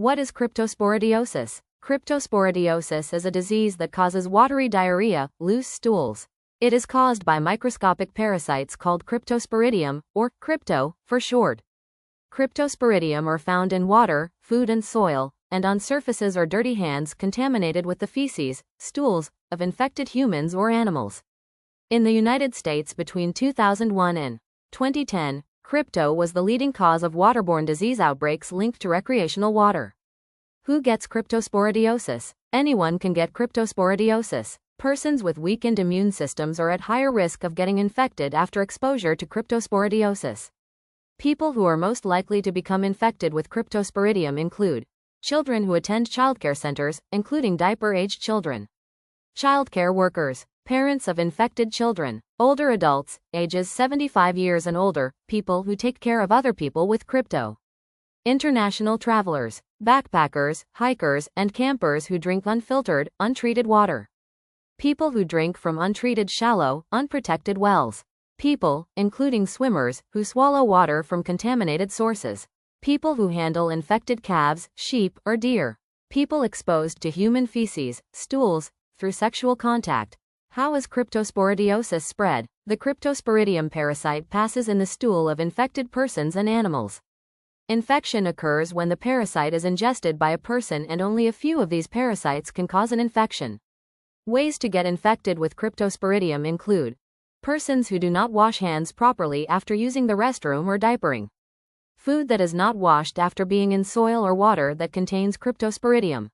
What is cryptosporidiosis? Cryptosporidiosis is a disease that causes watery diarrhea, loose stools. It is caused by microscopic parasites called Cryptosporidium, or crypto, for short. Cryptosporidium are found in water, food and soil, and on surfaces or dirty hands contaminated with the feces, stools, of infected humans or animals. In the United States between 2001 and 2010, crypto was the leading cause of waterborne disease outbreaks linked to recreational water. Who gets cryptosporidiosis? Anyone can get cryptosporidiosis. Persons with weakened immune systems are at higher risk of getting infected after exposure to cryptosporidiosis. People who are most likely to become infected with cryptosporidium include children who attend childcare centers, including diaper-aged children, childcare workers, parents of infected children, older adults, ages 75 years and older, people who take care of other people with crypto, international travelers, backpackers, hikers, and campers who drink unfiltered, untreated water, people who drink from untreated shallow, unprotected wells, people, including swimmers, who swallow water from contaminated sources, people who handle infected calves, sheep, or deer, people exposed to human feces, stools, through sexual contact. How is cryptosporidiosis spread? The Cryptosporidium parasite passes in the stool of infected persons and animals. Infection occurs when the parasite is ingested by a person, and only a few of these parasites can cause an infection. Ways to get infected with cryptosporidium include persons who do not wash hands properly after using the restroom or diapering, food that is not washed after being in soil or water that contains cryptosporidium,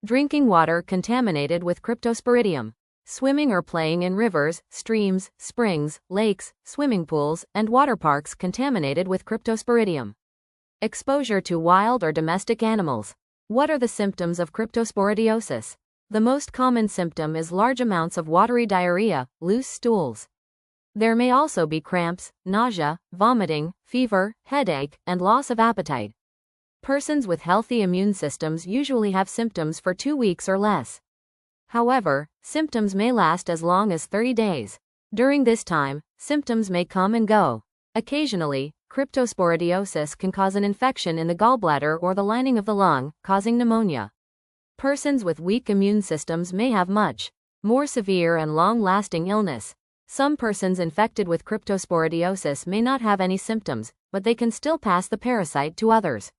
drinking water contaminated with cryptosporidium, swimming or playing in rivers, streams, springs, lakes, swimming pools, and water parks contaminated with cryptosporidium, exposure to wild or domestic animals. What are the symptoms of cryptosporidiosis? The most common symptom is large amounts of watery diarrhea, loose stools. There may also be cramps, nausea, vomiting, fever, headache, and loss of appetite. Persons with healthy immune systems usually have symptoms for 2 weeks or less. However, symptoms may last as long as 30 days. During this time, symptoms may come and go. Occasionally, cryptosporidiosis can cause an infection in the gallbladder or the lining of the lung, causing pneumonia. Persons with weak immune systems may have much more severe and long-lasting illness. Some persons infected with cryptosporidiosis may not have any symptoms, but they can still pass the parasite to others.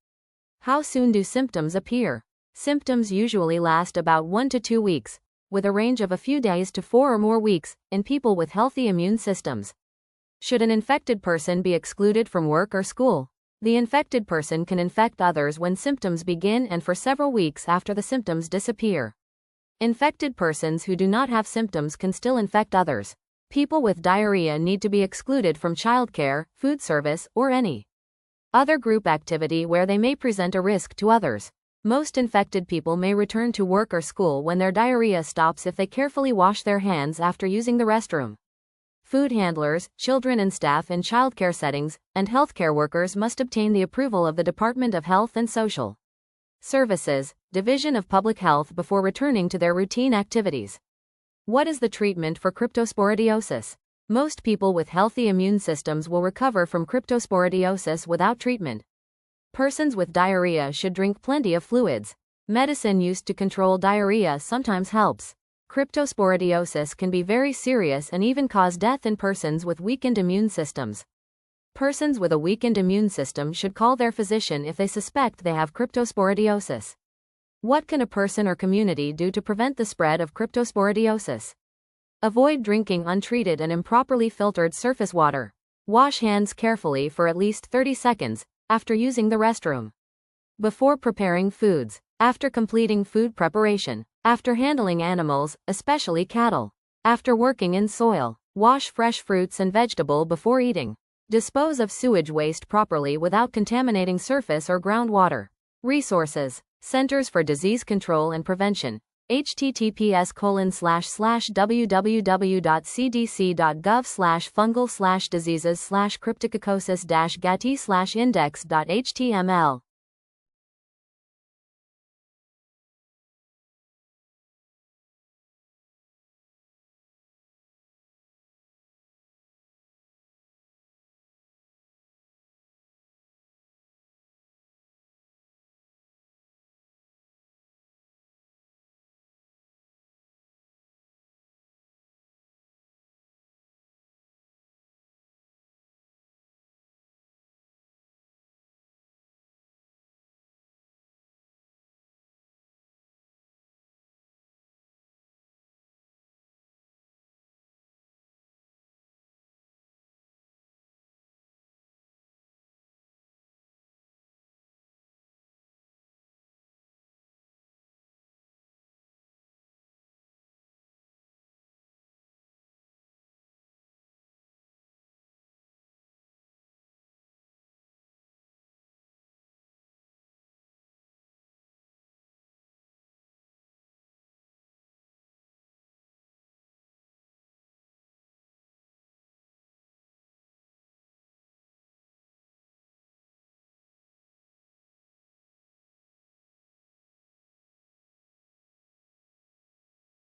How soon do symptoms appear? Symptoms usually last about 1 to 2 weeks, with a range of a few days to 4 or more weeks, in people with healthy immune systems. Should an infected person be excluded from work or school? The infected person can infect others when symptoms begin and for several weeks after the symptoms disappear. Infected persons who do not have symptoms can still infect others. People with diarrhea need to be excluded from childcare, food service, or any other group activity where they may present a risk to others. Most infected people may return to work or school when their diarrhea stops if they carefully wash their hands after using the restroom. Food handlers, children and staff in childcare settings, and healthcare workers must obtain the approval of the Department of Health and Social Services, Division of Public Health before returning to their routine activities. What is the treatment for cryptosporidiosis? Most people with healthy immune systems will recover from cryptosporidiosis without treatment. Persons with diarrhea should drink plenty of fluids. Medicine used to control diarrhea sometimes helps. Cryptosporidiosis can be very serious and even cause death in persons with weakened immune systems. Persons with a weakened immune system should call their physician if they suspect they have cryptosporidiosis. What can a person or community do to prevent the spread of cryptosporidiosis? Avoid drinking untreated and improperly filtered surface water. Wash hands carefully for at least 30 seconds after using the restroom. Before preparing foods. After completing food preparation. After handling animals, especially cattle. After working in soil. Wash fresh fruits and vegetable before eating. Dispose of sewage waste properly without contaminating surface or groundwater. Resources. Centers for Disease Control and Prevention. https://www.cdc.gov/fungal/diseases/cryptococcus-gati/index.html